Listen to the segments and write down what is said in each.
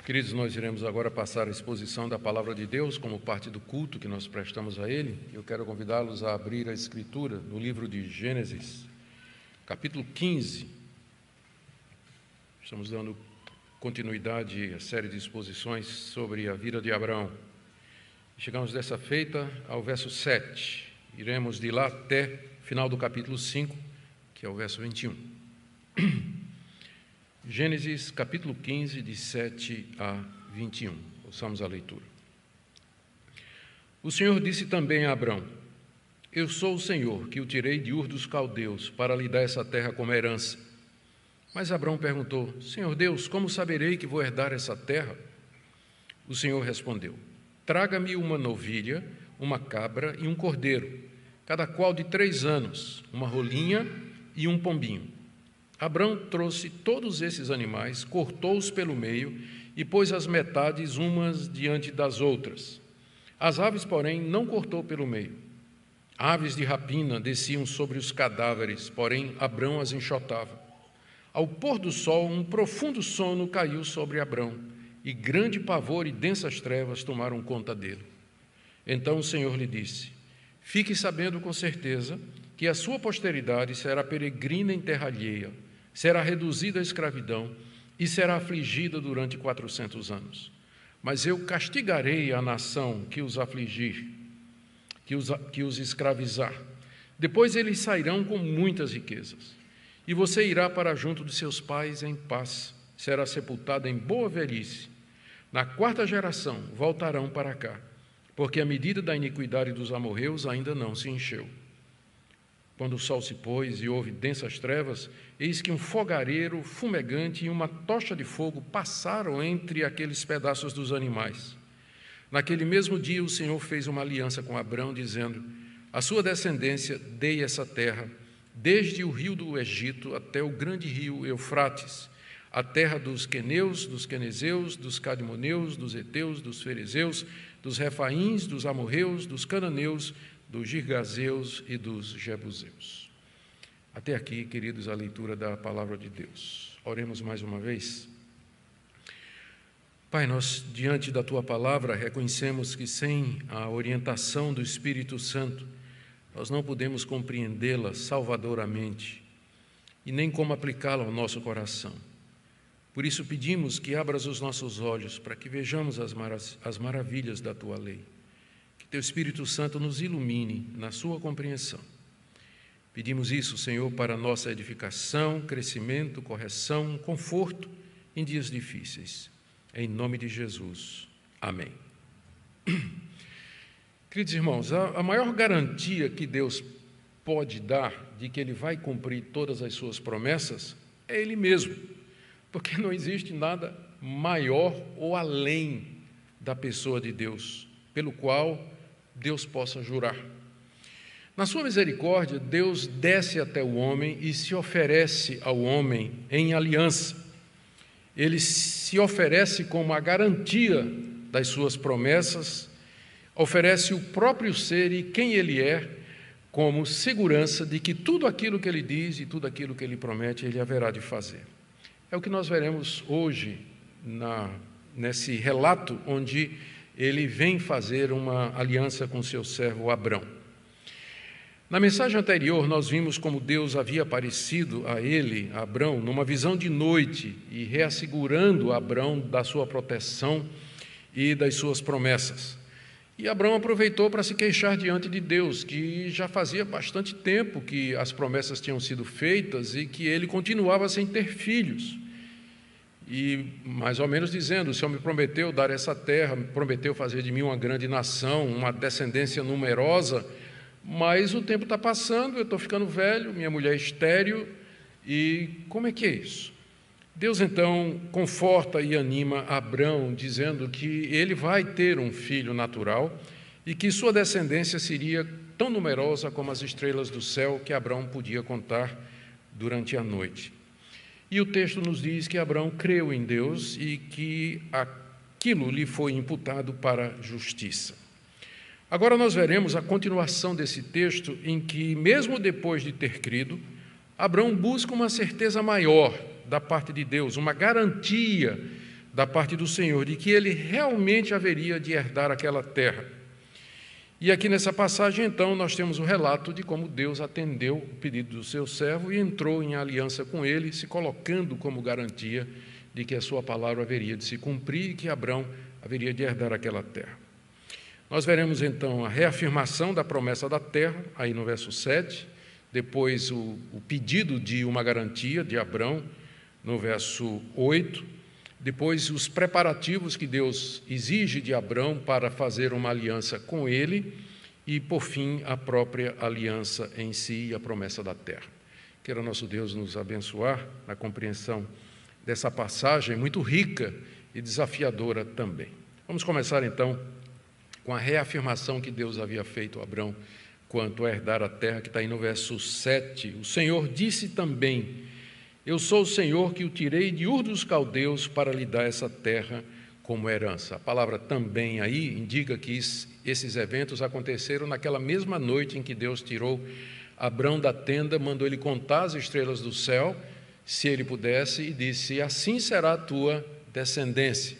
Queridos, nós iremos agora passar a exposição da Palavra de Deus como parte do culto que nós prestamos a Ele. Eu quero convidá-los a abrir a Escritura no livro de Gênesis, capítulo 15. Estamos dando continuidade à série de exposições sobre a vida de Abraão. Chegamos dessa feita ao verso 7. Iremos de lá até o final do capítulo 5, que é o verso 21. Gênesis, capítulo 15, de 7 a 21. Ouçamos a leitura. O Senhor disse também a Abrão: Eu sou o Senhor, que o tirei de Ur dos Caldeus, para lhe dar essa terra como herança. Mas Abrão perguntou: Senhor Deus, como saberei que vou herdar essa terra? O Senhor respondeu: Traga-me uma novilha, uma cabra e um cordeiro, cada qual de 3 anos, uma rolinha e um pombinho. Abrão trouxe todos esses animais, cortou-os pelo meio e pôs as metades umas diante das outras. As aves, porém, não cortou pelo meio. Aves de rapina desciam sobre os cadáveres, porém Abrão as enxotava. Ao pôr do sol, um profundo sono caiu sobre Abrão, e grande pavor e densas trevas tomaram conta dele. Então o Senhor lhe disse: Fique sabendo com certeza que a sua posteridade será peregrina em terra alheia, será reduzida à escravidão e será afligida durante 400 anos. Mas eu castigarei a nação que os afligir, que os escravizar. Depois eles sairão com muitas riquezas. E você irá para junto de seus pais em paz, será sepultado em boa velhice. Na 4ª geração voltarão para cá, porque a medida da iniquidade dos amorreus ainda não se encheu. Quando o sol se pôs e houve densas trevas, eis que um fogareiro fumegante e uma tocha de fogo passaram entre aqueles pedaços dos animais. Naquele mesmo dia o Senhor fez uma aliança com Abrão, dizendo: A sua descendência dei essa terra, desde o rio do Egito até o grande rio Eufrates, a terra dos queneus, dos quenezeus, dos cadmoneus, dos heteus, dos ferezeus, dos refaíns, dos amorreus, dos cananeus, dos girgazeus e dos jebuseus. Até aqui, queridos, a leitura da Palavra de Deus. Oremos mais uma vez. Pai, nós, diante da Tua Palavra, reconhecemos que sem a orientação do Espírito Santo, nós não podemos compreendê-la salvadoramente e nem como aplicá-la ao nosso coração. Por isso pedimos que abras os nossos olhos para que vejamos as maravilhas da Tua lei. Teu Espírito Santo nos ilumine na sua compreensão. Pedimos isso, Senhor, para nossa edificação, crescimento, correção, conforto em dias difíceis. Em nome de Jesus. Amém. Queridos irmãos, a maior garantia que Deus pode dar de que Ele vai cumprir todas as suas promessas é Ele mesmo, porque não existe nada maior ou além da pessoa de Deus, pelo qual Deus possa jurar. Na sua misericórdia, Deus desce até o homem e se oferece ao homem em aliança. Ele se oferece como a garantia das suas promessas, oferece o próprio ser e quem ele é, como segurança de que tudo aquilo que ele diz e tudo aquilo que ele promete, ele haverá de fazer. É o que nós veremos hoje nesse relato onde ele vem fazer uma aliança com seu servo Abrão. Na mensagem anterior, nós vimos como Deus havia aparecido a ele, a Abrão, numa visão de noite e reassegurando Abrão da sua proteção e das suas promessas. E Abrão aproveitou para se queixar diante de Deus, que já fazia bastante tempo que as promessas tinham sido feitas e que ele continuava sem ter filhos. E mais ou menos dizendo: o Senhor me prometeu dar essa terra, me prometeu fazer de mim uma grande nação, uma descendência numerosa, mas o tempo está passando, eu estou ficando velho, minha mulher é estéril, e como é que é isso? Deus então conforta e anima Abrão, dizendo que ele vai ter um filho natural e que sua descendência seria tão numerosa como as estrelas do céu que Abrão podia contar durante a noite. E o texto nos diz que Abrão creu em Deus e que aquilo lhe foi imputado para justiça. Agora nós veremos a continuação desse texto em que, mesmo depois de ter crido, Abrão busca uma certeza maior da parte de Deus, uma garantia da parte do Senhor, de que ele realmente haveria de herdar aquela terra. E aqui nessa passagem, então, nós temos o relato de como Deus atendeu o pedido do seu servo e entrou em aliança com ele, se colocando como garantia de que a sua palavra haveria de se cumprir e que Abrão haveria de herdar aquela terra. Nós veremos, então, a reafirmação da promessa da terra, aí no verso 7, depois o pedido de uma garantia de Abrão, no verso 8, depois os preparativos que Deus exige de Abrão para fazer uma aliança com ele e, por fim, a própria aliança em si e a promessa da terra. Queira nosso Deus nos abençoar na compreensão dessa passagem muito rica e desafiadora também. Vamos começar, então, com a reafirmação que Deus havia feito a Abrão quanto a herdar a terra, que está aí no verso 7. O Senhor disse também: eu sou o Senhor que o tirei de Ur dos Caldeus para lhe dar essa terra como herança. A palavra também aí indica que esses eventos aconteceram naquela mesma noite em que Deus tirou Abrão da tenda, mandou ele contar as estrelas do céu, se ele pudesse, e disse: assim será a tua descendência.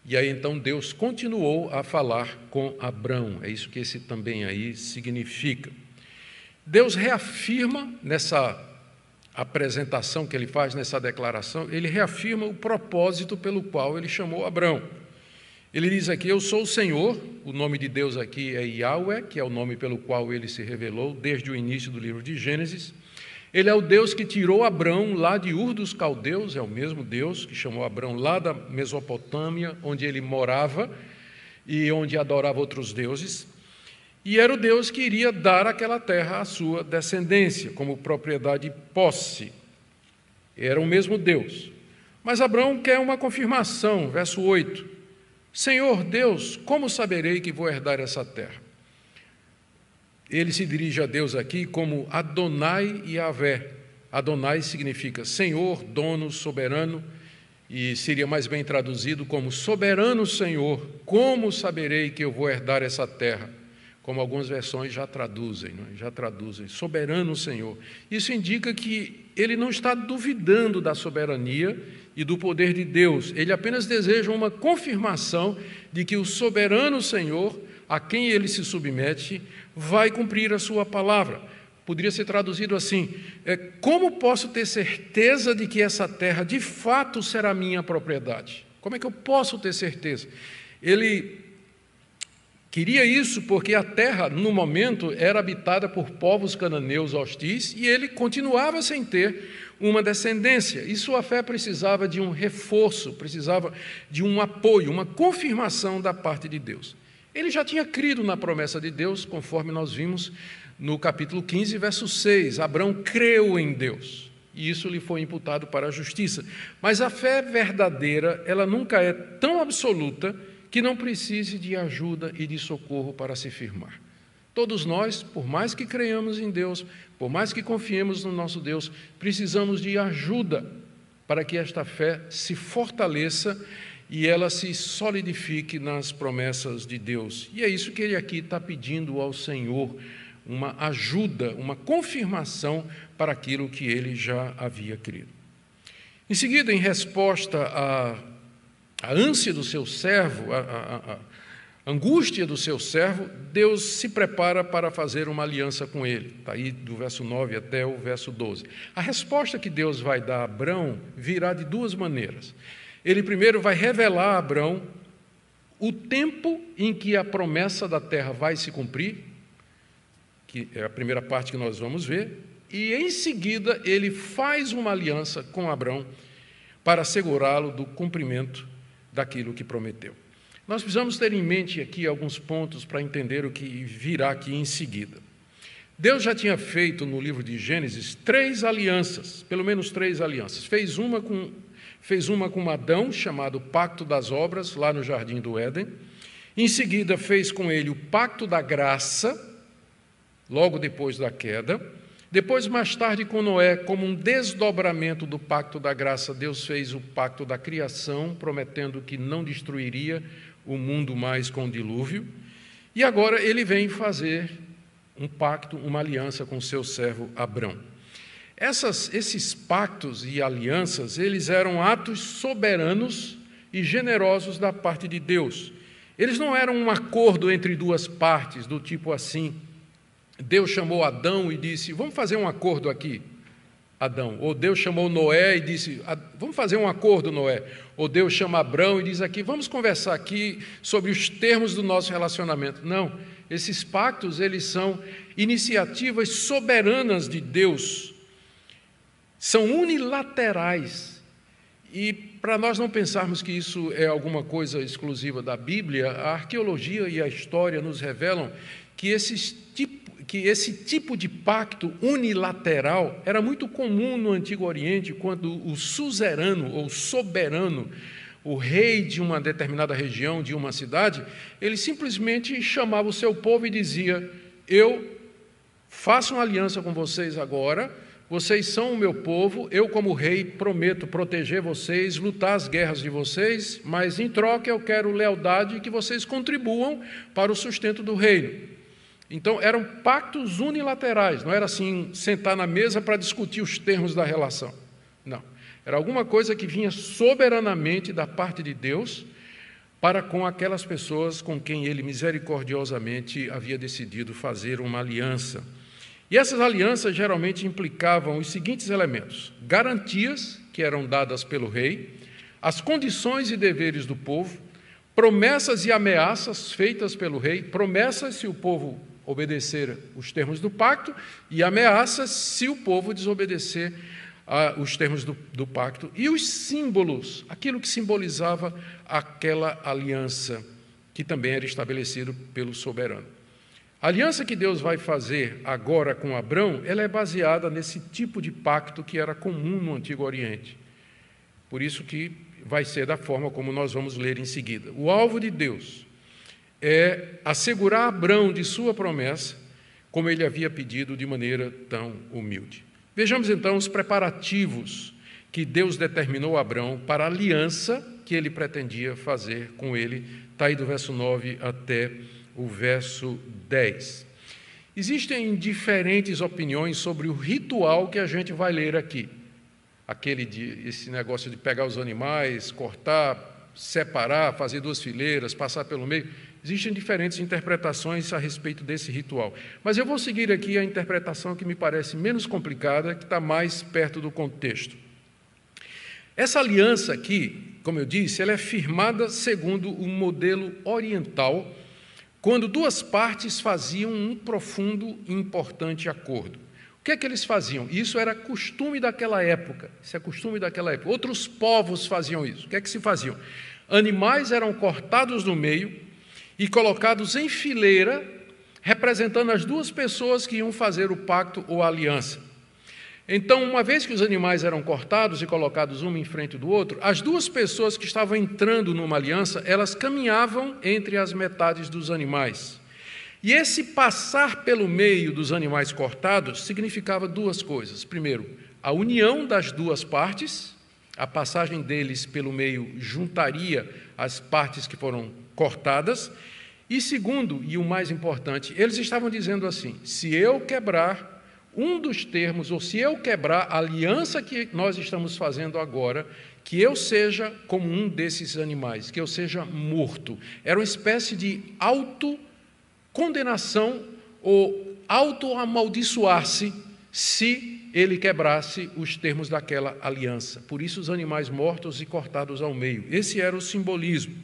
E aí então Deus continuou a falar com Abrão. É isso que esse também aí significa. Deus reafirma nessa apresentação que ele faz, nessa declaração, ele reafirma o propósito pelo qual ele chamou Abrão. Ele diz aqui: eu sou o Senhor. O nome de Deus aqui é Yahweh, que é o nome pelo qual ele se revelou desde o início do livro de Gênesis. Ele é o Deus que tirou Abrão lá de Ur dos Caldeus, é o mesmo Deus que chamou Abrão lá da Mesopotâmia, onde ele morava e onde adorava outros deuses. E era o Deus que iria dar aquela terra à sua descendência, como propriedade e posse. Era o mesmo Deus. Mas Abrão quer uma confirmação, verso 8. Senhor Deus, como saberei que vou herdar essa terra? Ele se dirige a Deus aqui como Adonai Yahvé. Adonai significa Senhor, dono, soberano, e seria mais bem traduzido como soberano Senhor, como saberei que eu vou herdar essa terra? Como algumas versões já traduzem, soberano Senhor. Isso indica que ele não está duvidando da soberania e do poder de Deus, ele apenas deseja uma confirmação de que o soberano Senhor, a quem ele se submete, vai cumprir a sua palavra. Poderia ser traduzido assim: como posso ter certeza de que essa terra de fato será minha propriedade? Como é que eu posso ter certeza? Ele queria isso porque a terra, no momento, era habitada por povos cananeus hostis e ele continuava sem ter uma descendência. E sua fé precisava de um reforço, precisava de um apoio, uma confirmação da parte de Deus. Ele já tinha crido na promessa de Deus, conforme nós vimos no capítulo 15, verso 6. Abrão creu em Deus, e isso lhe foi imputado para a justiça. Mas a fé verdadeira, ela nunca é tão absoluta que não precise de ajuda e de socorro para se firmar. Todos nós, por mais que creiamos em Deus, por mais que confiemos no nosso Deus, precisamos de ajuda para que esta fé se fortaleça e ela se solidifique nas promessas de Deus. E é isso que ele aqui está pedindo ao Senhor, uma ajuda, uma confirmação para aquilo que ele já havia crido. Em seguida, em resposta à ânsia do seu servo, a angústia do seu servo, Deus se prepara para fazer uma aliança com ele. Está aí do verso 9 até o verso 12. A resposta que Deus vai dar a Abrão virá de duas maneiras. Ele primeiro vai revelar a Abrão o tempo em que a promessa da terra vai se cumprir, que é a primeira parte que nós vamos ver, e em seguida ele faz uma aliança com Abrão para assegurá-lo do cumprimento daquilo que prometeu. Nós precisamos ter em mente aqui alguns pontos para entender o que virá aqui em seguida. Deus já tinha feito no livro de Gênesis 3 alianças, pelo menos 3 alianças. Fez uma com Adão, chamado Pacto das Obras, lá no Jardim do Éden. Em seguida, fez com ele o Pacto da Graça, logo depois da queda. Depois, mais tarde, com Noé, como um desdobramento do Pacto da Graça, Deus fez o Pacto da Criação, prometendo que não destruiria o mundo mais com o dilúvio. E agora ele vem fazer um pacto, uma aliança com seu servo Abrão. Esses pactos e alianças, eles eram atos soberanos e generosos da parte de Deus. Eles não eram um acordo entre duas partes, do tipo assim, Deus chamou Adão e disse, vamos fazer um acordo aqui, Adão. Ou Deus chamou Noé e disse, vamos fazer um acordo, Noé. Ou Deus chama Abrão e diz aqui, vamos conversar aqui sobre os termos do nosso relacionamento. Não, esses pactos, eles são iniciativas soberanas de Deus, são unilaterais. E para nós não pensarmos que isso é alguma coisa exclusiva da Bíblia, a arqueologia e a história nos revelam que esse tipo de pacto unilateral era muito comum no Antigo Oriente, quando o suzerano ou soberano, o rei de uma determinada região, de uma cidade, ele simplesmente chamava o seu povo e dizia, eu faço uma aliança com vocês agora, vocês são o meu povo, eu como rei prometo proteger vocês, lutar as guerras de vocês, mas em troca eu quero lealdade e que vocês contribuam para o sustento do reino. Então, eram pactos unilaterais, não era assim, sentar na mesa para discutir os termos da relação. Não, era alguma coisa que vinha soberanamente da parte de Deus para com aquelas pessoas com quem Ele misericordiosamente havia decidido fazer uma aliança. E essas alianças geralmente implicavam os seguintes elementos: garantias que eram dadas pelo rei, as condições e deveres do povo, promessas e ameaças feitas pelo rei, promessas se o povo obedecer os termos do pacto e ameaças se o povo desobedecer os termos do pacto, e os símbolos, aquilo que simbolizava aquela aliança que também era estabelecido pelo soberano. A aliança que Deus vai fazer agora com Abrão, ela é baseada nesse tipo de pacto que era comum no Antigo Oriente. Por isso que vai ser da forma como nós vamos ler em seguida. O alvo de Deus é assegurar Abrão de sua promessa, como ele havia pedido de maneira tão humilde. Vejamos então os preparativos que Deus determinou a Abrão para a aliança que ele pretendia fazer com ele. Está aí do verso 9 até o verso 10. Existem diferentes opiniões sobre o ritual que a gente vai ler aqui. Esse negócio de pegar os animais, cortar, separar, fazer 2 fileiras, passar pelo meio. Existem diferentes interpretações a respeito desse ritual. Mas eu vou seguir aqui a interpretação que me parece menos complicada, que está mais perto do contexto. Essa aliança aqui, como eu disse, ela é firmada segundo o modelo oriental, quando 2 partes faziam um profundo e importante acordo. O que é que eles faziam? Isso era costume daquela época. Isso é costume daquela época. Outros povos faziam isso. O que é que se faziam? Animais eram cortados no meio e colocados em fileira, representando as 2 pessoas que iam fazer o pacto ou a aliança. Então, uma vez que os animais eram cortados e colocados um em frente do outro, as 2 pessoas que estavam entrando numa aliança, elas caminhavam entre as metades dos animais. E esse passar pelo meio dos animais cortados significava 2 coisas. Primeiro, a união das 2 partes, a passagem deles pelo meio juntaria as partes que foram cortadas. E segundo, e o mais importante, eles estavam dizendo assim, se eu quebrar um dos termos, ou se eu quebrar a aliança que nós estamos fazendo agora, que eu seja como um desses animais, que eu seja morto. Era uma espécie de autocondenação ou auto-amaldiçoar-se se ele quebrasse os termos daquela aliança. Por isso os animais mortos e cortados ao meio. Esse era o simbolismo.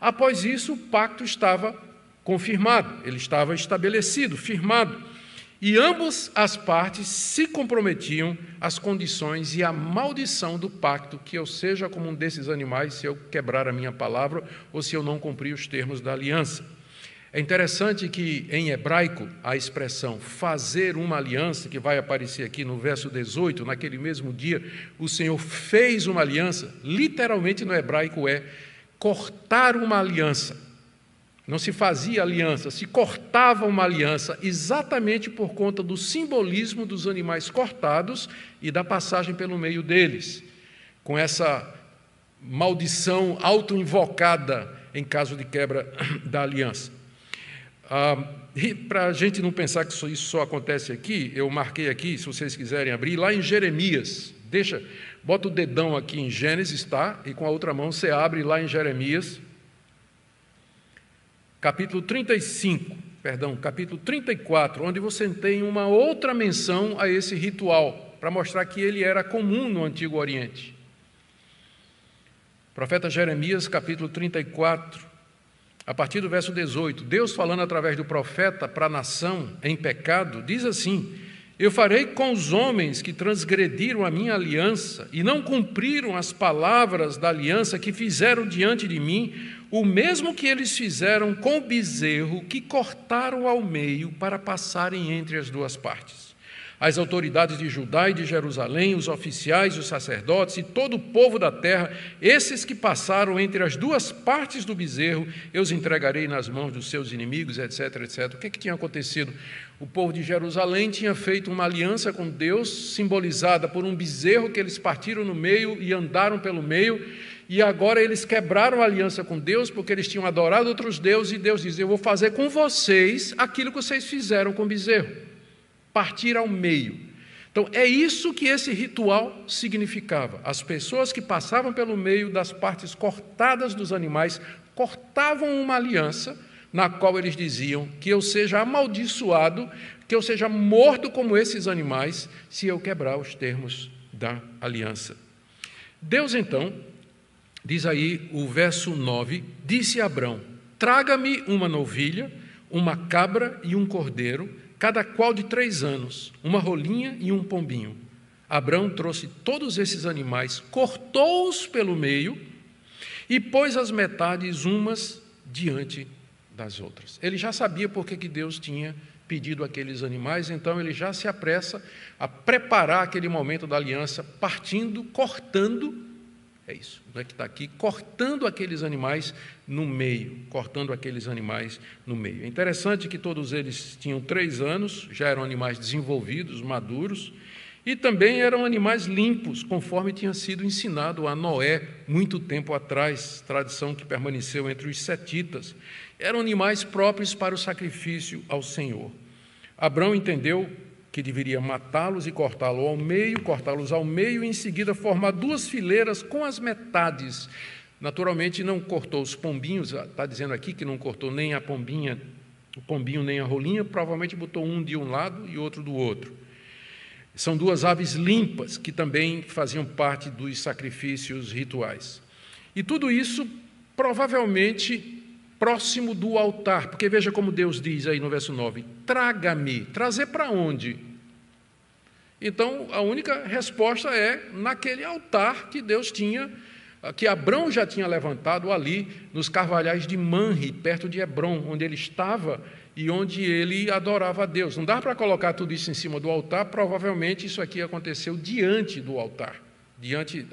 Após isso, o pacto estava confirmado, ele estava estabelecido, firmado. E ambas as partes se comprometiam às condições e à maldição do pacto, que eu seja como um desses animais se eu quebrar a minha palavra ou se eu não cumprir os termos da aliança. É interessante que, em hebraico, a expressão fazer uma aliança, que vai aparecer aqui no verso 18, naquele mesmo dia, o Senhor fez uma aliança, literalmente no hebraico é cortar uma aliança. Não se fazia aliança, se cortava uma aliança, exatamente por conta do simbolismo dos animais cortados e da passagem pelo meio deles, com essa maldição auto-invocada em caso de quebra da aliança. Para a gente não pensar que isso só acontece aqui, eu marquei aqui, se vocês quiserem abrir, lá em Jeremias, deixa Bota o dedão aqui em Gênesis, tá? E com a outra mão você abre lá em Jeremias, capítulo 34, onde você tem uma outra menção a esse ritual, para mostrar que ele era comum no Antigo Oriente. Profeta Jeremias, capítulo 34, a partir do verso 18, Deus falando através do profeta para a nação em pecado, diz assim: eu farei com os homens que transgrediram a minha aliança e não cumpriram as palavras da aliança que fizeram diante de mim, o mesmo que eles fizeram com o bezerro que cortaram ao meio para passarem entre as duas partes. As autoridades de Judá e de Jerusalém, os oficiais, os sacerdotes e todo o povo da terra, esses que passaram entre as duas partes do bezerro, eu os entregarei nas mãos dos seus inimigos, etc, etc. O que tinha acontecido? O povo de Jerusalém tinha feito uma aliança com Deus, simbolizada por um bezerro que eles partiram no meio e andaram pelo meio, e agora eles quebraram a aliança com Deus, porque eles tinham adorado outros deuses, e Deus diz: eu vou fazer com vocês aquilo que vocês fizeram com o bezerro. Partir ao meio. Então, é isso que esse ritual significava. As pessoas que passavam pelo meio das partes cortadas dos animais cortavam uma aliança na qual eles diziam que eu seja amaldiçoado, que eu seja morto como esses animais, se eu quebrar os termos da aliança. Deus, então, diz aí o verso 9, disse a Abrão: traga-me uma novilha, uma cabra e um cordeiro, cada qual de 3 anos, uma rolinha e um pombinho. Abrão trouxe todos esses animais, cortou-os pelo meio e pôs as metades umas diante das outras. Ele já sabia por que Deus tinha pedido aqueles animais, então ele já se apressa a preparar aquele momento da aliança, partindo, cortando, é isso, não é que está aqui, cortando aqueles animais no meio, É interessante que todos eles tinham 3 anos, já eram animais desenvolvidos, maduros, e também eram animais limpos, conforme tinha sido ensinado a Noé muito tempo atrás, tradição que permaneceu entre os setitas. Eram animais próprios para o sacrifício ao Senhor. Abrão entendeu que deveria matá-los e cortá-los ao meio e em seguida formar 2 fileiras com as metades. Naturalmente não cortou os pombinhos, está dizendo aqui que não cortou nem a pombinha, o pombinho nem a rolinha, provavelmente botou um de um lado e outro do outro. São 2 aves limpas que também faziam parte dos sacrifícios rituais. E tudo isso provavelmente próximo do altar, porque veja como Deus diz aí no verso 9, traga-me, trazer para onde? Então, a única resposta é naquele altar que Deus tinha, que Abrão já tinha levantado ali, nos carvalhais de Manre, perto de Hebrom, onde ele estava e onde ele adorava a Deus. Não dá para colocar tudo isso em cima do altar, provavelmente isso aqui aconteceu diante do altar,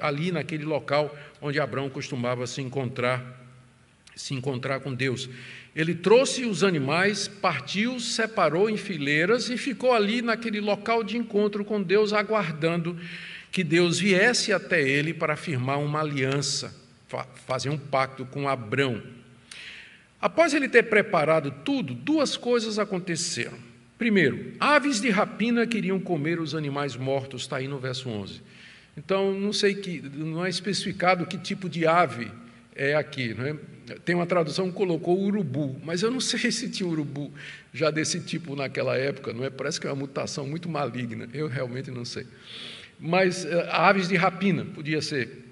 ali naquele local onde Abrão costumava se encontrar com Deus. Ele trouxe os animais, partiu, separou em fileiras e ficou ali naquele local de encontro com Deus, aguardando que Deus viesse até ele para firmar uma aliança, fazer um pacto com Abrão. Após ele ter preparado tudo, 2 coisas aconteceram. Primeiro, aves de rapina queriam comer os animais mortos, está aí no verso 11. Então, não é especificado que tipo de ave é aqui, não é? Tem uma tradução que colocou urubu, mas eu não sei se tinha urubu já desse tipo naquela época, não é? Parece que é uma mutação muito maligna, eu realmente não sei. Mas aves de rapina, podia ser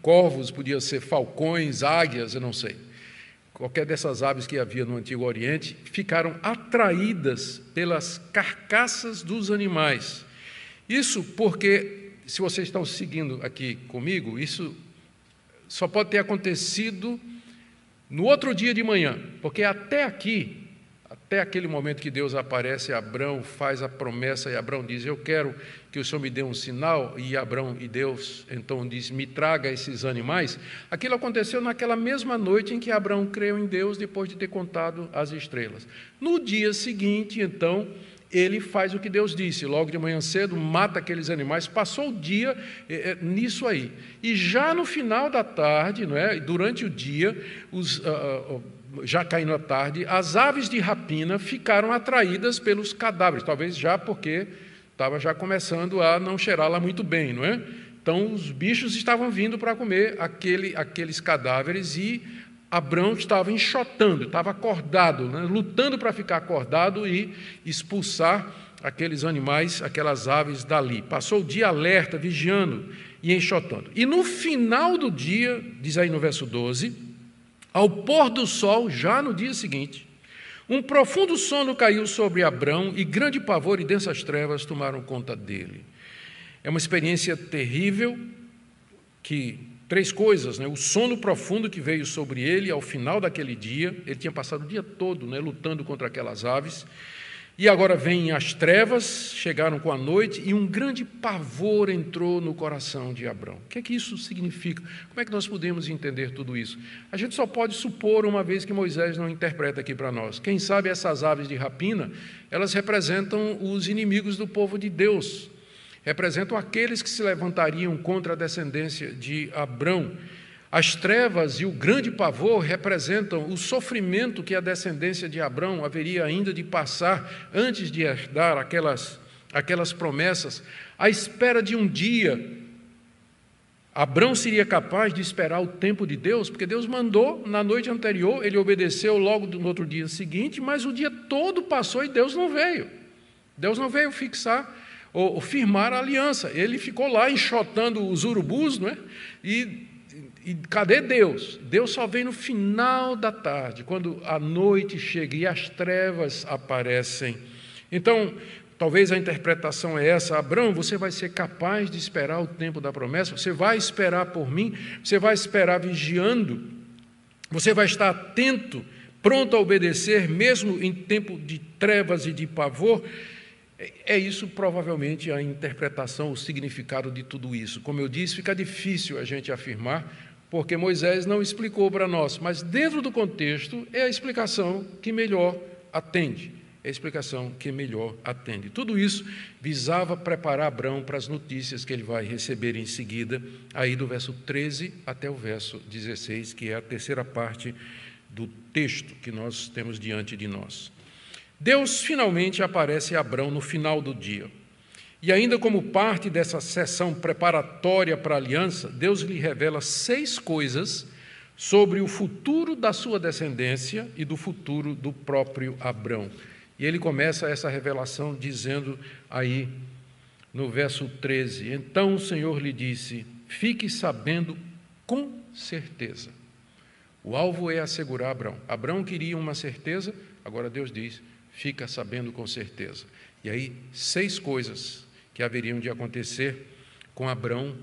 corvos, podia ser falcões, águias, eu não sei. Qualquer dessas aves que havia no Antigo Oriente, ficaram atraídas pelas carcaças dos animais. Isso porque, se vocês estão seguindo aqui comigo, isso só pode ter acontecido no outro dia de manhã, porque até aquele momento que Deus aparece a Abrão, faz a promessa, e Abrão diz: eu quero que o Senhor me dê um sinal, e Deus então diz: me traga esses animais. Aquilo aconteceu naquela mesma noite em que Abrão creu em Deus, depois de ter contado as estrelas. No dia seguinte, então, ele faz o que Deus disse, logo de manhã cedo, mata aqueles animais, passou o dia nisso aí. E já no final da tarde, não é? Durante o dia, já caindo a tarde, as aves de rapina ficaram atraídas pelos cadáveres, talvez já porque estava já começando a não cheirar lá muito bem, não é? Então, os bichos estavam vindo para comer aqueles cadáveres e Abrão estava enxotando, estava acordado, né, lutando para ficar acordado e expulsar aqueles animais, aquelas aves dali. Passou o dia alerta, vigiando e enxotando. E no final do dia, diz aí no verso 12, ao pôr do sol, já no dia seguinte, um profundo sono caiu sobre Abrão e grande pavor e densas trevas tomaram conta dele. É uma experiência terrível que... Três coisas, né? O sono profundo que veio sobre ele ao final daquele dia, ele tinha passado o dia todo, né, lutando contra aquelas aves, e agora vêm as trevas, chegaram com a noite, e um grande pavor entrou no coração de Abrão. O que é que isso significa? Como é que nós podemos entender tudo isso? A gente só pode supor, uma vez que Moisés não interpreta aqui para nós. Quem sabe essas aves de rapina, elas representam os inimigos do povo de Deus, representam aqueles que se levantariam contra a descendência de Abrão. As trevas e o grande pavor representam o sofrimento que a descendência de Abrão haveria ainda de passar antes de herdar aquelas promessas, à espera de um dia. Abrão seria capaz de esperar o tempo de Deus, porque Deus mandou na noite anterior, ele obedeceu logo no outro dia seguinte, mas o dia todo passou e Deus não veio. Deus não veio fixar ou firmar a aliança. Ele ficou lá enxotando os urubus, não é? E cadê Deus? Deus só vem no final da tarde, quando a noite chega e as trevas aparecem. Então, talvez a interpretação é essa: Abrão, você vai ser capaz de esperar o tempo da promessa? Você vai esperar por mim? Você vai esperar vigiando? Você vai estar atento, pronto a obedecer, mesmo em tempo de trevas e de pavor? É isso provavelmente a interpretação, o significado de tudo isso. Como eu disse, fica difícil a gente afirmar, porque Moisés não explicou para nós, mas dentro do contexto é a explicação que melhor atende. É a explicação que melhor atende. Tudo isso visava preparar Abrão para as notícias que ele vai receber em seguida, aí do verso 13 até o verso 16, que é a terceira parte do texto que nós temos diante de nós. Deus finalmente aparece a Abrão no final do dia. E ainda como parte dessa sessão preparatória para a aliança, Deus lhe revela 6 coisas sobre o futuro da sua descendência e do futuro do próprio Abrão. E ele começa essa revelação dizendo aí no verso 13, então o Senhor lhe disse, fique sabendo com certeza. O alvo é assegurar Abrão. Abrão queria uma certeza, agora Deus diz, fica sabendo com certeza. E aí, 6 coisas que haveriam de acontecer com Abrão,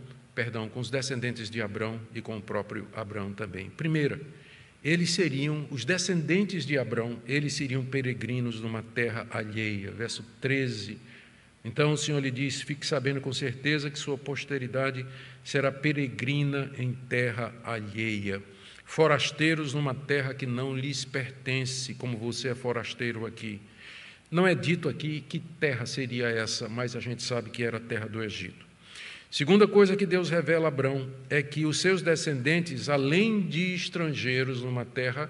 com os descendentes de Abrão e com o próprio Abrão também. Primeira, os descendentes de Abrão, eles seriam peregrinos numa terra alheia. Verso 13. Então o Senhor lhe disse, fique sabendo com certeza que sua posteridade será peregrina em terra alheia. Forasteiros numa terra que não lhes pertence, como você é forasteiro aqui. Não é dito aqui que terra seria essa, mas a gente sabe que era a terra do Egito. Segunda coisa que Deus revela a Abrão é que os seus descendentes, além de estrangeiros numa terra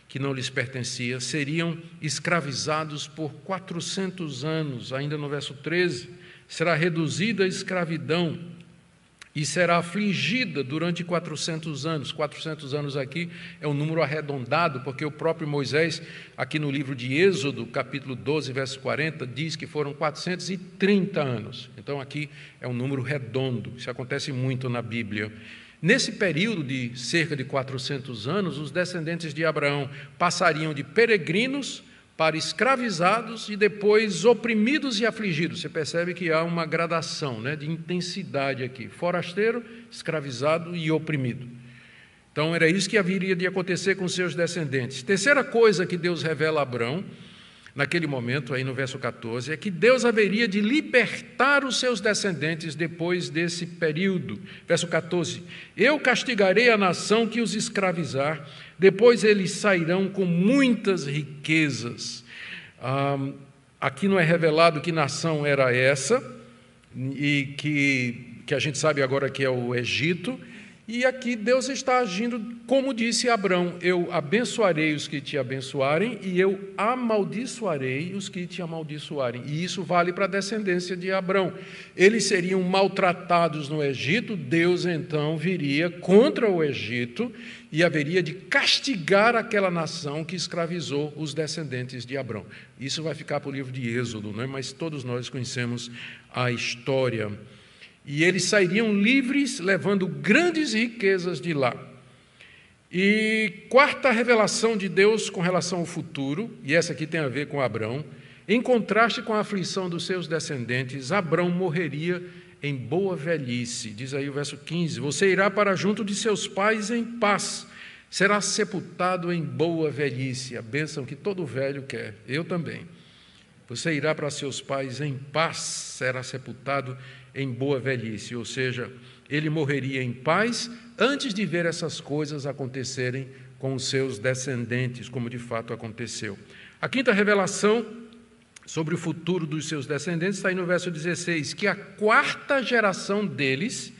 que não lhes pertencia, seriam escravizados por 400 anos, ainda no verso 13, será reduzida a escravidão e será afligida durante 400 anos. 400 anos aqui é um número arredondado, porque o próprio Moisés, aqui no livro de Êxodo, capítulo 12, verso 40, diz que foram 430 anos. Então aqui é um número redondo, isso acontece muito na Bíblia. Nesse período de cerca de 400 anos, os descendentes de Abraão passariam de peregrinos para escravizados e depois oprimidos e afligidos. Você percebe que há uma gradação, né, de intensidade aqui. Forasteiro, escravizado e oprimido. Então, era isso que haveria de acontecer com seus descendentes. Terceira coisa que Deus revela a Abrão, naquele momento, aí no verso 14, é que Deus haveria de libertar os seus descendentes depois desse período. Verso 14, eu castigarei a nação que os escravizar, depois eles sairão com muitas riquezas. Aqui não é revelado que nação era essa, e que a gente sabe agora que é o Egito, E aqui Deus está agindo como disse Abrão: eu abençoarei os que te abençoarem e eu amaldiçoarei os que te amaldiçoarem. E isso vale para a descendência de Abrão. Eles seriam maltratados no Egito, Deus então viria contra o Egito e haveria de castigar aquela nação que escravizou os descendentes de Abrão. Isso vai ficar para o livro de Êxodo, não é? Mas todos nós conhecemos a história. E eles sairiam livres, levando grandes riquezas de lá. E quarta revelação de Deus com relação ao futuro, e essa aqui tem a ver com Abrão, em contraste com a aflição dos seus descendentes, Abrão morreria em boa velhice. Diz aí o verso 15: você irá para junto de seus pais em paz, será sepultado em boa velhice. A bênção que todo velho quer, eu também. Você irá para seus pais em paz, será sepultado em boa velhice, ou seja, ele morreria em paz antes de ver essas coisas acontecerem com os seus descendentes, como de fato aconteceu. A quinta revelação sobre o futuro dos seus descendentes está aí no verso 16, que a quarta geração deles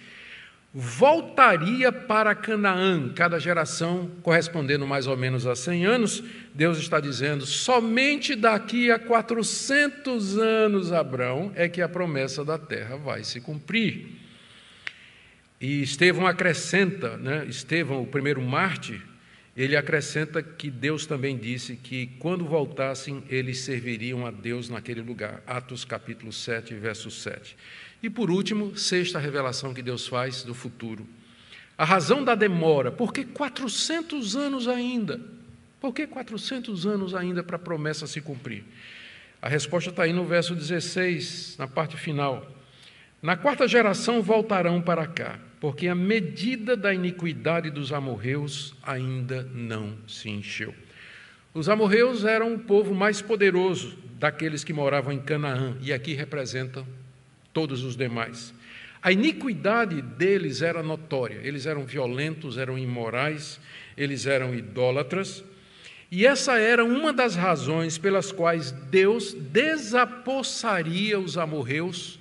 voltaria para Canaã, cada geração correspondendo mais ou menos a 100 anos, Deus está dizendo, somente daqui a 400 anos, Abrão, é que a promessa da terra vai se cumprir. E Estevão acrescenta, Estevão, o primeiro mártir, ele acrescenta que Deus também disse que quando voltassem, eles serviriam a Deus naquele lugar. Atos capítulo 7, verso 7. E por último, sexta revelação que Deus faz do futuro. A razão da demora, por que 400 anos ainda? Por que 400 anos ainda para a promessa se cumprir? A resposta está aí no verso 16, na parte final. Na quarta geração voltarão para cá, porque a medida da iniquidade dos amorreus ainda não se encheu. Os amorreus eram o povo mais poderoso daqueles que moravam em Canaã, e aqui representam todos os demais. A iniquidade deles era notória, eles eram violentos, eram imorais, eles eram idólatras, e essa era uma das razões pelas quais Deus desapossaria os amorreus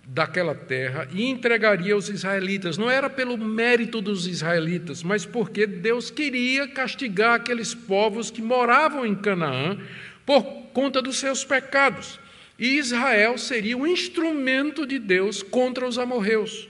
daquela terra e entregaria os israelitas. Não era pelo mérito dos israelitas, mas porque Deus queria castigar aqueles povos que moravam em Canaã por conta dos seus pecados. E Israel seria um instrumento de Deus contra os amorreus.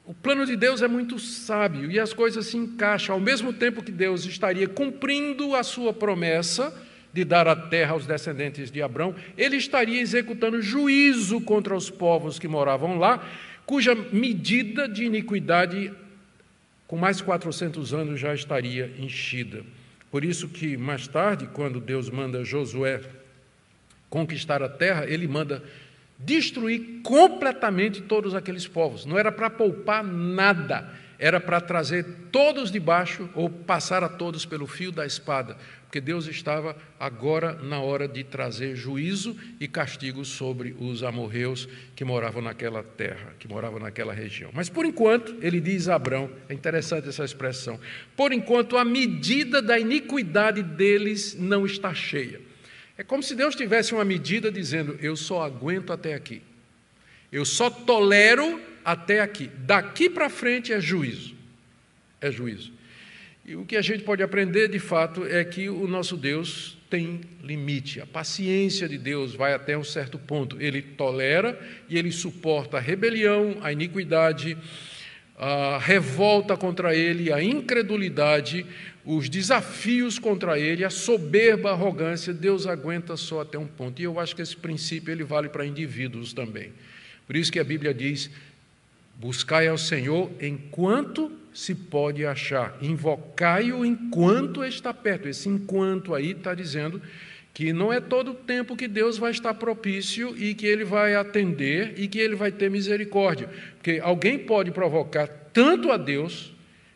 O plano de Deus é muito sábio e as coisas se encaixam. Ao mesmo tempo que Deus estaria cumprindo a sua promessa de dar a terra aos descendentes de Abrão, ele estaria executando juízo contra os povos que moravam lá, cuja medida de iniquidade, com mais 400 anos, já estaria enchida. Por isso que, mais tarde, quando Deus manda Josué conquistar a terra, ele manda destruir completamente todos aqueles povos. Não era para poupar nada, era para trazer todos debaixo ou passar a todos pelo fio da espada, porque Deus estava agora na hora de trazer juízo e castigo sobre os amorreus que moravam naquela terra, que moravam naquela região. Mas, por enquanto, ele diz a Abrão, é interessante essa expressão, por enquanto a medida da iniquidade deles não está cheia. É como se Deus tivesse uma medida dizendo, eu só aguento até aqui. Eu só tolero até aqui. Daqui para frente é juízo. É juízo. E o que a gente pode aprender, de fato, é que o nosso Deus tem limite. A paciência de Deus vai até um certo ponto. Ele tolera e ele suporta a rebelião, a iniquidade, a revolta contra ele, a incredulidade, os desafios contra ele, a soberba, a arrogância. Deus aguenta só até um ponto. E eu acho que esse princípio ele vale para indivíduos também. Por isso que a Bíblia diz, buscai ao Senhor enquanto se pode achar, invocai-o enquanto está perto. Esse enquanto aí está dizendo que não é todo o tempo que Deus vai estar propício e que ele vai atender e que ele vai ter misericórdia. Porque alguém pode provocar tanto a Deus,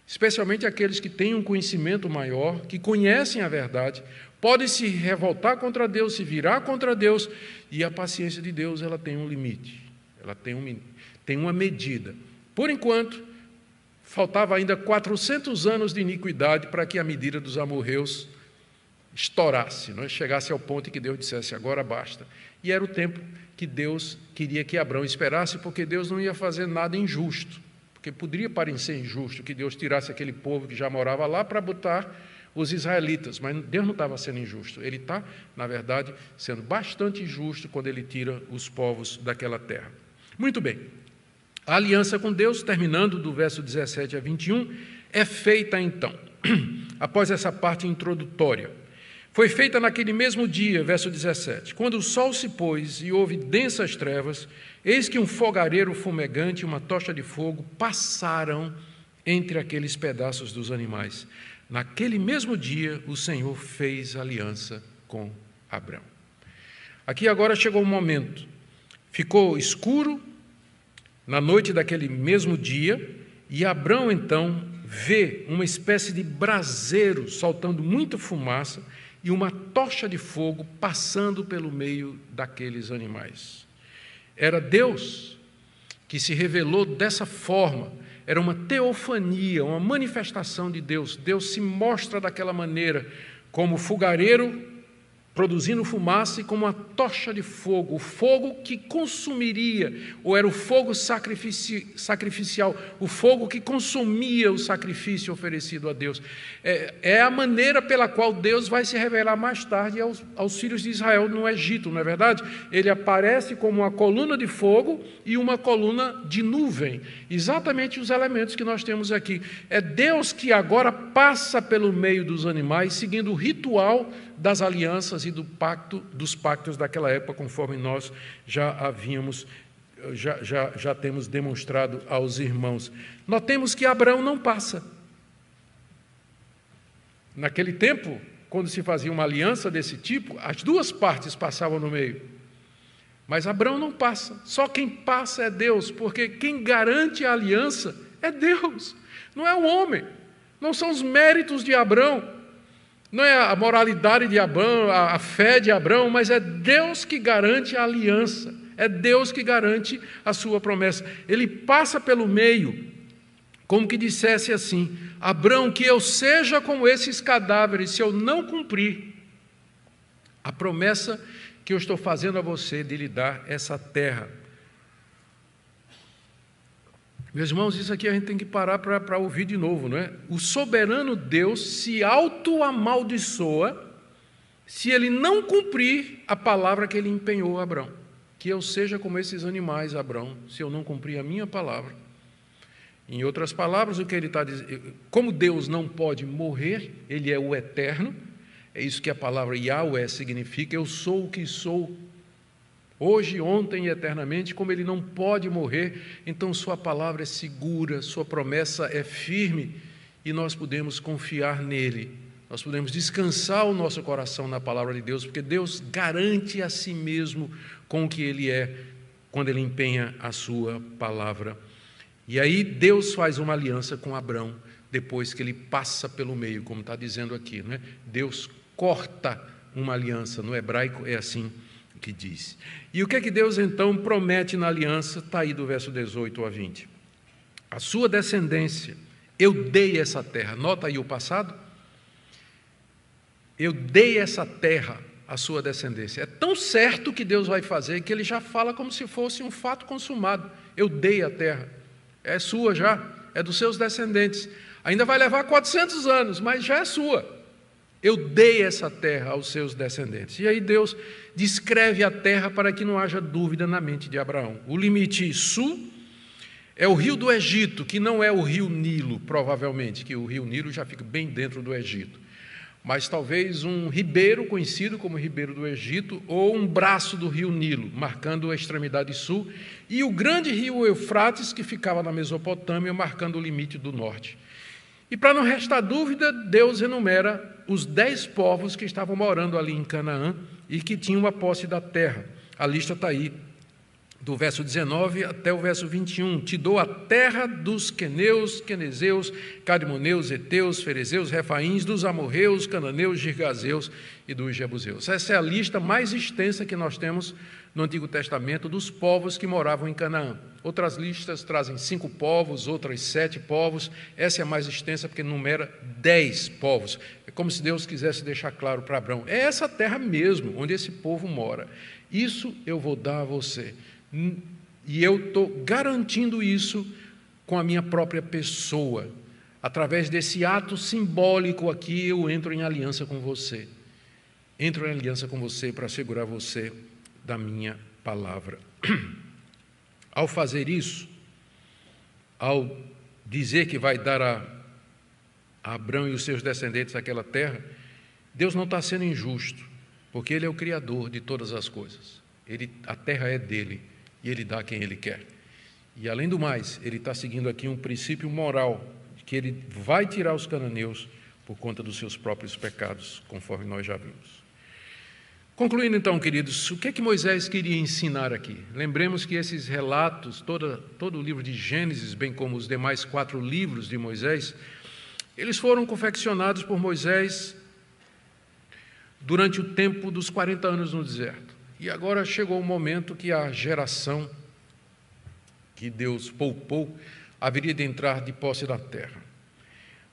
especialmente aqueles que têm um conhecimento maior, que conhecem a verdade, podem se revoltar contra Deus, se virar contra Deus, e a paciência de Deus ela tem um limite, ela tem uma medida. Por enquanto, faltava ainda 400 anos de iniquidade para que a medida dos amorreus estourasse, chegasse ao ponto em que Deus dissesse, agora basta. E era o tempo que Deus queria que Abrão esperasse, porque Deus não ia fazer nada injusto. porque poderia parecer injusto que Deus tirasse aquele povo que já morava lá para botar os israelitas, mas Deus não estava sendo injusto. Ele está, na verdade, sendo bastante justo quando ele tira os povos daquela terra. Muito bem. A aliança com Deus, terminando do verso 17 a 21, é feita então, após essa parte introdutória. Foi feita naquele mesmo dia, verso 17, quando o sol se pôs e houve densas trevas, eis que um fogareiro fumegante e uma tocha de fogo passaram entre aqueles pedaços dos animais. Naquele mesmo dia, o Senhor fez aliança com Abrão. Aqui agora chegou o momento. Ficou escuro na noite daquele mesmo dia, e Abrão então vê uma espécie de braseiro soltando muita fumaça e uma tocha de fogo passando pelo meio daqueles animais. Era Deus que se revelou dessa forma. Era uma teofania, uma manifestação de Deus. Deus se mostra daquela maneira, como fogareiro produzindo fumaça e como uma tocha de fogo, o fogo que consumiria, ou era o fogo sacrificial, o fogo que consumia o sacrifício oferecido a Deus. É a maneira pela qual Deus vai se revelar mais tarde aos filhos de Israel no Egito, não é verdade? Ele aparece como uma coluna de fogo e uma coluna de nuvem, exatamente os elementos que nós temos aqui. É Deus que agora passa pelo meio dos animais, seguindo o ritual das alianças e dos pactos daquela época, conforme nós já temos demonstrado aos irmãos. Notemos que Abraão não passa. Naquele tempo, quando se fazia uma aliança desse tipo, as duas partes passavam no meio. Mas Abraão não passa. Só quem passa é Deus, porque quem garante a aliança é Deus, não é o homem. Não são os méritos de Abraão. Não é a moralidade de Abraão, a fé de Abraão, mas é Deus que garante a aliança, é Deus que garante a sua promessa. Ele passa pelo meio, como que dissesse assim: Abraão, que eu seja como esses cadáveres, se eu não cumprir a promessa que eu estou fazendo a você de lhe dar essa terra. Meus irmãos, isso aqui a gente tem que parar para ouvir de novo, não é? O soberano Deus se auto-amaldiçoa se ele não cumprir a palavra que ele empenhou a Abrão. Que eu seja como esses animais, Abrão, se eu não cumprir a minha palavra. Em outras palavras, o que ele está dizendo, como Deus não pode morrer, ele é o eterno, é isso que a palavra Yahweh significa, eu sou o que sou, hoje, ontem e eternamente, como ele não pode morrer, então sua palavra é segura, sua promessa é firme, e nós podemos confiar nele, nós podemos descansar o nosso coração na palavra de Deus, porque Deus garante a si mesmo com o que ele é, quando ele empenha a sua palavra. E aí Deus faz uma aliança com Abrão, depois que ele passa pelo meio, como está dizendo aqui, né? Deus corta uma aliança, no hebraico é assim que diz. E o que é que Deus então promete na aliança? Está aí do verso 18 a 20. A sua descendência, eu dei essa terra. Nota aí o passado. Eu dei essa terra à sua descendência. É tão certo que Deus vai fazer que ele já fala como se fosse um fato consumado. Eu dei a terra. É sua já, é dos seus descendentes. Ainda vai levar 400 anos, mas já é sua. Eu dei essa terra aos seus descendentes. E aí Deus descreve a terra para que não haja dúvida na mente de Abraão. O limite sul é o rio do Egito, que não é o rio Nilo, provavelmente, que o rio Nilo já fica bem dentro do Egito. Mas talvez um ribeiro conhecido como Ribeiro do Egito, ou um braço do rio Nilo, marcando a extremidade sul, e o grande rio Eufrates, que ficava na Mesopotâmia, marcando o limite do norte. E para não restar dúvida, Deus enumera os 10 povos que estavam morando ali em Canaã e que tinham a posse da terra. A lista está aí, do verso 19 até o verso 21. Te dou a terra dos queneus, quenezeus, cadmoneus, heteus, ferezeus, refaíns, dos amorreus, cananeus, girgazeus e dos jebuseus. Essa é a lista mais extensa que nós temos no Antigo Testamento dos povos que moravam em Canaã. Outras listas trazem 5 povos, outras 7 povos. Essa é a mais extensa porque numera 10 povos. É como se Deus quisesse deixar claro para Abraão: é essa terra mesmo, onde esse povo mora. Isso eu vou dar a você. E eu estou garantindo isso com a minha própria pessoa. Através desse ato simbólico aqui, eu entro em aliança com você. Entro em aliança com você para assegurar você da minha palavra. Ao fazer isso, ao dizer que vai dar a Abrão e os seus descendentes aquela terra, Deus não está sendo injusto, porque Ele é o Criador de todas as coisas. A terra é dele e Ele dá a quem Ele quer. E, além do mais, Ele está seguindo aqui um princípio moral, de que Ele vai tirar os cananeus por conta dos seus próprios pecados, conforme nós já vimos. Concluindo então, queridos, o que é que Moisés queria ensinar aqui? Lembremos que esses relatos, todo o livro de Gênesis, bem como os demais 4 livros de Moisés, eles foram confeccionados por Moisés durante o tempo dos 40 anos no deserto. E agora chegou o momento que a geração que Deus poupou haveria de entrar de posse da terra.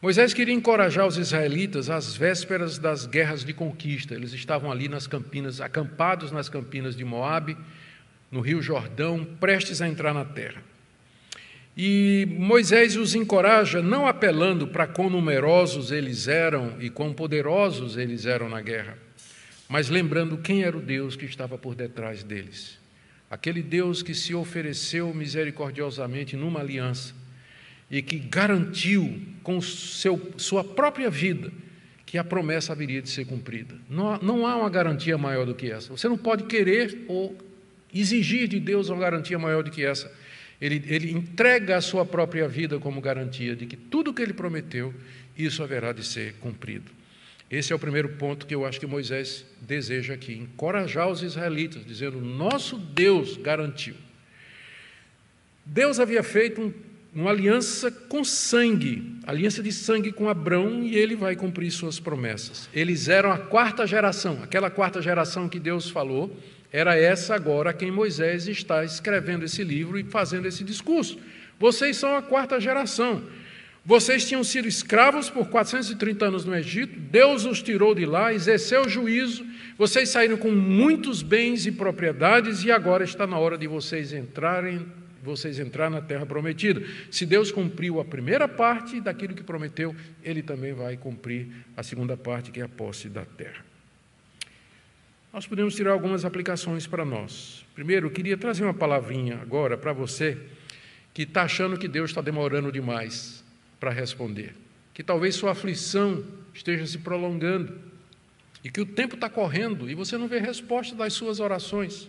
Moisés queria encorajar os israelitas às vésperas das guerras de conquista. Eles estavam ali nas campinas, acampados nas campinas de Moabe, no rio Jordão, prestes a entrar na terra. E Moisés os encoraja não apelando para quão numerosos eles eram e quão poderosos eles eram na guerra, mas lembrando quem era o Deus que estava por detrás deles. Aquele Deus que se ofereceu misericordiosamente numa aliança e que garantiu com sua própria vida que a promessa haveria de ser cumprida. Não há uma garantia maior do que essa. Você não pode querer ou exigir de Deus uma garantia maior do que essa. Ele entrega a sua própria vida como garantia de que tudo o que Ele prometeu, isso haverá de ser cumprido. Esse é o primeiro ponto que eu acho que Moisés deseja aqui, encorajar os israelitas, dizendo: nosso Deus garantiu. Deus havia feito uma aliança com sangue, aliança de sangue com Abrão, e Ele vai cumprir suas promessas. Eles eram a 4ª geração, aquela 4ª geração que Deus falou, era essa agora a quem Moisés está escrevendo esse livro e fazendo esse discurso. Vocês são a 4ª geração. Vocês tinham sido escravos por 430 anos no Egito, Deus os tirou de lá, exerceu juízo, vocês saíram com muitos bens e propriedades, e agora está na hora de vocês entrar na terra prometida. Se Deus cumpriu a primeira parte daquilo que prometeu, Ele também vai cumprir a segunda parte, que é a posse da terra. Nós podemos tirar algumas aplicações para nós. Primeiro, eu queria trazer uma palavrinha agora para você que está achando que Deus está demorando demais para responder, que talvez sua aflição esteja se prolongando e que o tempo está correndo e você não vê resposta das suas orações.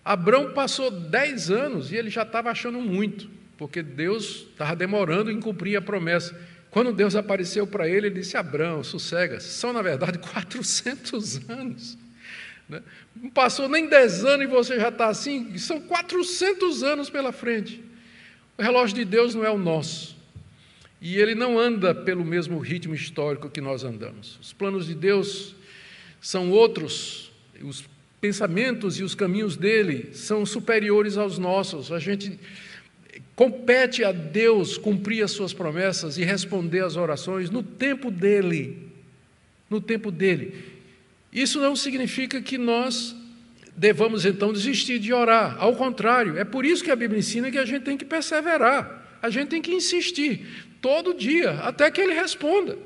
Abrão passou 10 anos e ele já estava achando muito, porque Deus estava demorando em cumprir a promessa. Quando Deus apareceu para ele, ele disse: Abrão, sossega, são na verdade 400 anos. Não passou nem 10 anos e você já está assim, são 400 anos pela frente. O relógio de Deus não é o nosso. E Ele não anda pelo mesmo ritmo histórico que nós andamos. Os planos de Deus são outros, os pensamentos e os caminhos dele são superiores aos nossos. A gente compete a Deus cumprir as suas promessas e responder às orações no tempo dele. No tempo dele. Isso não significa que nós devamos então desistir de orar. Ao contrário, é por isso que a Bíblia ensina que a gente tem que perseverar. A gente tem que insistir todo dia, até que Ele responda.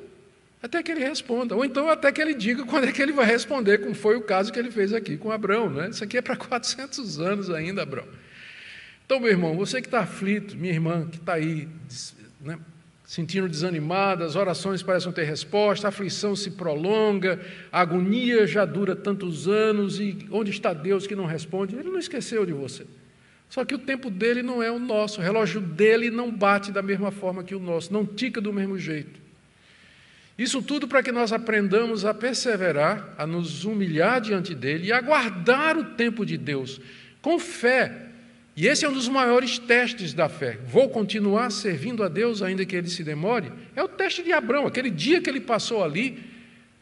Até que Ele responda. Ou então até que Ele diga quando é que Ele vai responder, como foi o caso que Ele fez aqui com Abrão. Né? Isso aqui é para 400 anos ainda, Abrão. Então, meu irmão, você que está aflito, minha irmã que está aí, né, sentindo desanimada, as orações parecem não ter resposta, a aflição se prolonga, a agonia já dura tantos anos, e onde está Deus que não responde? Ele não esqueceu de você. Só que o tempo dele não é o nosso, o relógio dele não bate da mesma forma que o nosso, não tica do mesmo jeito. Isso tudo para que nós aprendamos a perseverar, a nos humilhar diante dele e aguardar o tempo de Deus com fé. E esse é um dos maiores testes da fé. Vou continuar servindo a Deus ainda que ele se demore? É o teste de Abrão, aquele dia que ele passou ali,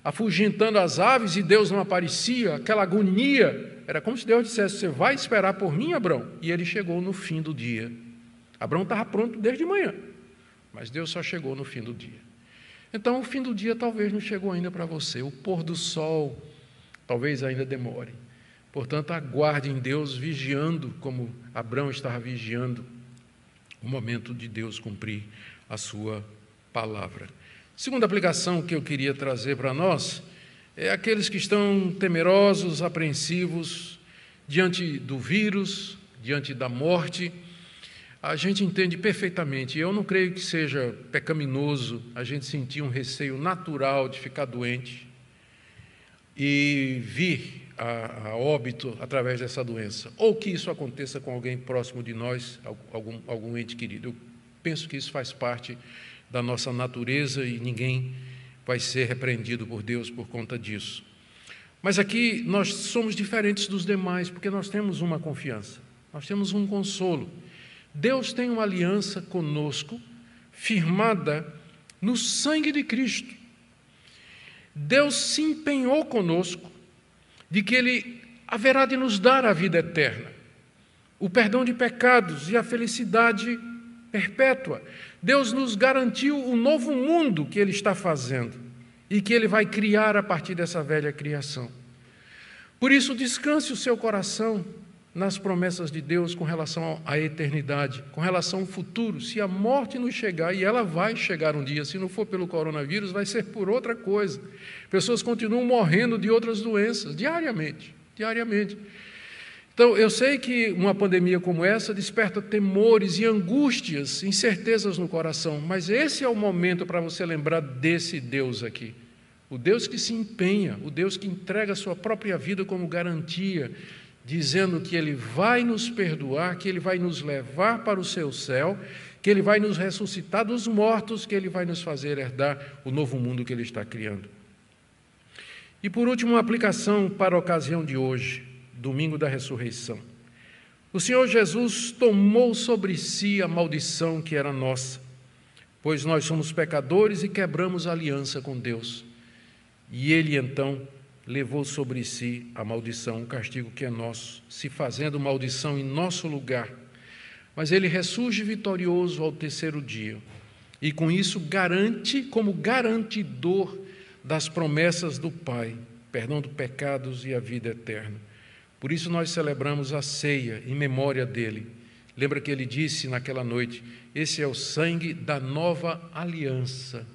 afugentando as aves e Deus não aparecia, aquela agonia. Era como se Deus dissesse: você vai esperar por mim, Abrão? E ele chegou no fim do dia. Abrão estava pronto desde manhã, mas Deus só chegou no fim do dia. Então, o fim do dia talvez não chegou ainda para você. O pôr do sol talvez ainda demore. Portanto, aguarde em Deus, vigiando como Abrão estava vigiando. o momento de Deus cumprir a sua palavra. Segunda aplicação que eu queria trazer para nós é aqueles que estão temerosos, apreensivos diante do vírus, diante da morte. A gente entende perfeitamente, eu não creio que seja pecaminoso a gente sentir um receio natural de ficar doente e vir a óbito através dessa doença, ou que isso aconteça com alguém próximo de nós, algum ente querido. Eu penso que isso faz parte da nossa natureza e ninguém vai ser repreendido por Deus por conta disso. Mas aqui nós somos diferentes dos demais, porque nós temos uma confiança, nós temos um consolo. Deus tem uma aliança conosco, firmada no sangue de Cristo. Deus se empenhou conosco de que Ele haverá de nos dar a vida eterna, o perdão de pecados e a felicidade perpétua. Deus nos garantiu o novo mundo que Ele está fazendo e que Ele vai criar a partir dessa velha criação. Por isso, descanse o seu coração nas promessas de Deus com relação à eternidade, com relação ao futuro. Se a morte nos chegar, e ela vai chegar um dia, se não for pelo coronavírus, vai ser por outra coisa. Pessoas continuam morrendo de outras doenças, diariamente. Então, eu sei que uma pandemia como essa desperta temores e angústias, incertezas no coração, mas esse é o momento para você lembrar desse Deus aqui. O Deus que se empenha, o Deus que entrega a sua própria vida como garantia, dizendo que Ele vai nos perdoar, que Ele vai nos levar para o seu céu, que Ele vai nos ressuscitar dos mortos, que Ele vai nos fazer herdar o novo mundo que Ele está criando. E por último, uma aplicação para a ocasião de hoje, domingo da ressurreição. O Senhor Jesus tomou sobre si a maldição que era nossa, pois nós somos pecadores e quebramos a aliança com Deus. E Ele então levou sobre si a maldição, o castigo que é nosso, se fazendo maldição em nosso lugar. Mas Ele ressurge vitorioso ao terceiro dia, e com isso garante, como garantidor das promessas do Pai, perdão dos pecados e a vida eterna. Por isso nós celebramos a ceia em memória dEle. Lembra que Ele disse naquela noite, esse é o sangue da nova aliança.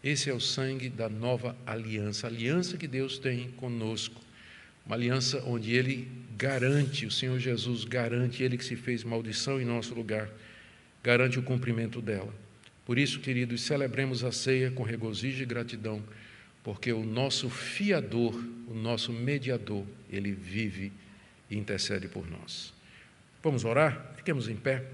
Esse é o sangue da nova aliança, a aliança que Deus tem conosco, uma aliança onde Ele garante, o Senhor Jesus garante, Ele que se fez maldição em nosso lugar, garante o cumprimento dela. Por isso, queridos, celebremos a ceia com regozijo e gratidão, porque o nosso fiador, o nosso mediador, Ele vive e intercede por nós. Vamos orar? Fiquemos em pé.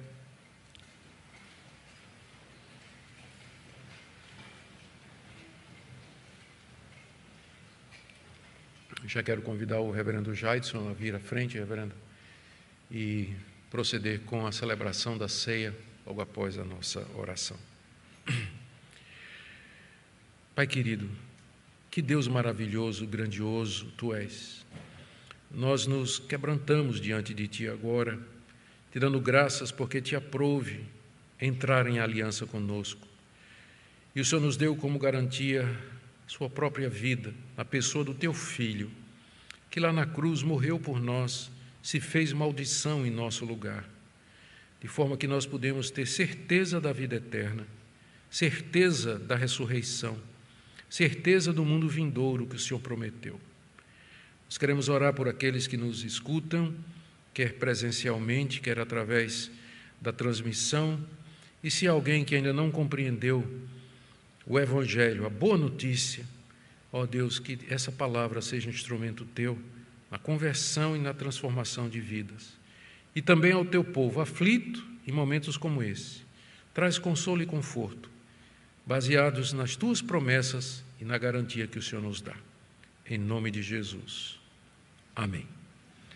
Já quero convidar o reverendo Jaidson a vir à frente, reverendo, e proceder com a celebração da ceia logo após a nossa oração. Pai querido, que Deus maravilhoso, grandioso Tu és. Nós nos quebrantamos diante de Ti agora, Te dando graças porque Te aprouve entrar em aliança conosco. E o Senhor nos deu como garantia Sua própria vida, na pessoa do Teu Filho, que lá na cruz morreu por nós, se fez maldição em nosso lugar, de forma que nós podemos ter certeza da vida eterna, certeza da ressurreição, certeza do mundo vindouro que o Senhor prometeu. Nós queremos orar por aqueles que nos escutam, quer presencialmente, quer através da transmissão, e se alguém que ainda não compreendeu o Evangelho, a boa notícia, ó Deus, que essa palavra seja instrumento Teu na conversão e na transformação de vidas. E também ao Teu povo aflito em momentos como esse. Traz consolo e conforto, baseados nas Tuas promessas e na garantia que o Senhor nos dá. Em nome de Jesus. Amém.